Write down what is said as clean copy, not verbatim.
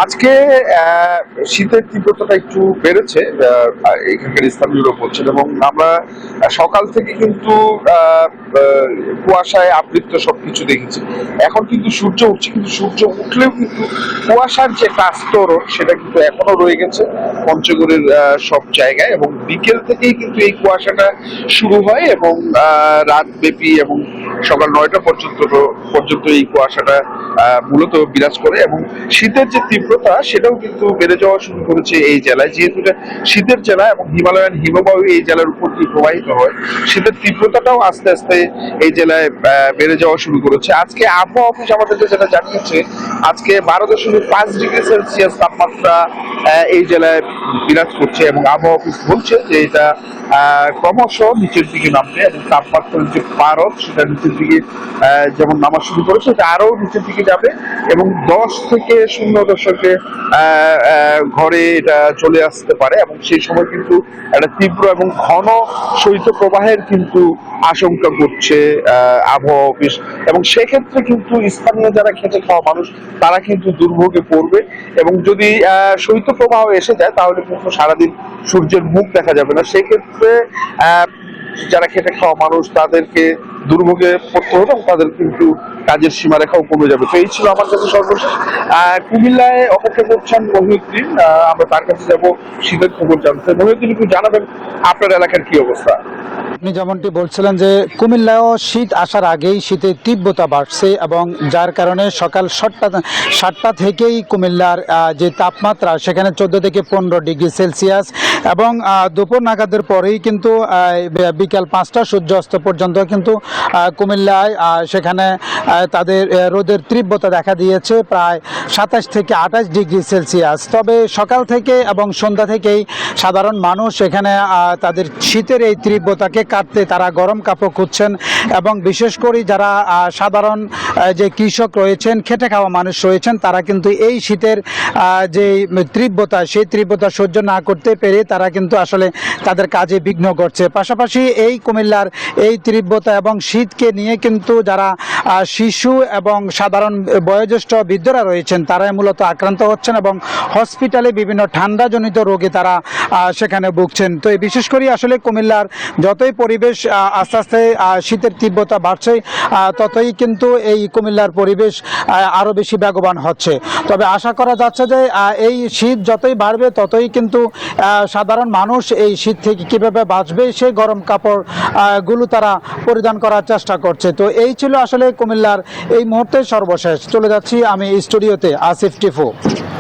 আজকে শীতের তীব্রতাটা একটু বেড়েছে এখানকার স্থানীয়রা বলছেন, এবং আমরা সকাল থেকে কিন্তু আহ, আহ, কুয়াশায় আবৃত সবকিছু দেখেছি। এখন কিন্তু সূর্য উঠছে, কিন্তু সূর্য উঠলেও কিন্তু কুয়াশার যে একটা আস্তরণ সেটা কিন্তু এখনো রয়ে গেছে পঞ্চগড়ের সব জায়গায়, এবং বিকেল থেকেই কিন্তু এই কুয়াশাটা শুরু হয় এবং রাত ব্যাপী এবং সকাল 9টা পর্যন্ত এই কুয়াশাটা মূলত বিরাজ করে। এবং শীতের যে তীব্রতা সেটাও কিন্তু বেড়ে যাওয়া শুরু করেছে এই জেলায়, যেহেতু এটা শীতের জেলা এবং হিমালয়ান হিমবাহ এই জেলার উপর দিয়ে প্রবাহিত হয়। শীতের তীব্রতাটাও আস্তে আস্তে এই জেলায় বেড়ে যাওয়া শুরু করেছে। আজকে আবহাওয়া অফিস আমাদেরকে যেটা জানিয়েছে, আজকে 12.5 ডিগ্রি সেলসিয়াস তাপমাত্রা এই জেলায় বিরাজ করছে, এবং আবহাওয়া অফিস বলছে যে এটা ক্রমশ নিচের দিকে নামবে, এবং তাপমাত্রার যে পারদ সেটা নিচের দিকে যেমন নামা শুরু করেছে, এটা আরো নিচের দিকে যাবে, এবং 10 থেকে 0 দশকে ঘরে এটা চলে আসতে পারে, এবং সেই সময় কিন্তু একটা তীব্র এবং ঘন শৈত্য প্রবাহের কিন্তু আশঙ্কা করছে আবহাওয়া অফিস। এবং সেক্ষেত্রে কিন্তু স্থানীয় যারা খেটে খাওয়া মানুষ তারা কিন্তু দুর্ভোগে পড়বে, এবং যদি শৈত্য প্রবাহ এসে যায় তাহলে কিন্তু সারাদিন সূর্যের মুখ দেখা যাবে না। সেক্ষেত্রে যারা খেটে খাওয়া মানুষ তাদেরকে দুর্ভোগে পড়তে হবে, এবং তাদের কিন্তু কাজের সীমারেখাও কমে যাবে। তো এই ছিল আমার কাছে সর্বশেষ। কুমিল্লায় অপেক্ষা করছেন মহিউদ্দিন, আমরা তার কাছে যাব শীতের খবর জানতে। মহিউদ্দিন, একটু জানাবেন আপনার এলাকার কি অবস্থা? আপনি যেমনটি বলছিলেন যে কুমিল্লায়ও শীত আসার আগেই শীতের তীব্রতা বাড়ছে, এবং যার কারণে সকাল 7টা থেকেই কুমিল্লার যে তাপমাত্রা সেখানে 14 থেকে 15 ডিগ্রি সেলসিয়াস, এবং দুপুর নাগাদের পরেই কিন্তু বিকাল 5টা সূর্য অস্ত পর্যন্ত কিন্তু কুমিল্লায় সেখানে তাদের রোদের তীব্রতা দেখা দিয়েছে প্রায় 27 থেকে 28 ডিগ্রি সেলসিয়াস। তবে সকাল থেকে এবং সন্ধ্যা থেকেই সাধারণ মানুষ এখানে তাদের শীতের এই তীব্রতাকে কাটতে তারা গরম কাপড় খুঁজছেন, এবং বিশেষ করে যারা সাধারণ যে কৃষক রয়েছেন, খেটে খাওয়া মানুষ রয়েছেন, তারা কিন্তু এই শীতের যে তীব্রতা সেই তীব্রতা সহ্য না করতে পেরে তারা কিন্তু আসলে তাদের কাজে বিঘ্ন ঘটছে। পাশাপাশি এই কুমিল্লার এই তীব্রতা এবং শীতকে নিয়ে কিন্তু যারা শিশু এবং সাধারণ বয়োজ্যেষ্ঠ বৃদ্ধরা রয়েছেন তারাই মূলত আক্রান্ত হচ্ছেন, এবং হসপিটালে বিভিন্ন ঠান্ডাজনিত রোগে তারা সেখানে ভুগছেন। তো এই বিশেষ করে আসলে কুমিল্লার যতই পরিবেশ আস্তে আস্তে শীতের তীব্রতা বাড়ছে, ততই কিন্তু এই কুমিল্লার পরিবেশ আরও বেশি বেগবান হচ্ছে। তবে আশা করা যাচ্ছে যে এই শীত যতই বাড়বে ততই কিন্তু সাধারণ মানুষ এই শীত থেকে কীভাবে বাঁচবে সেই গরম কাপড় গুলো তারা পরিধান করার চেষ্টা করছে। তো এই ছিল আসলে কুমিল্লার এই মুহূর্তে সর্বশেষ। চলে যাচ্ছি আমি স্টুডিওতে, আসিফ টিফু।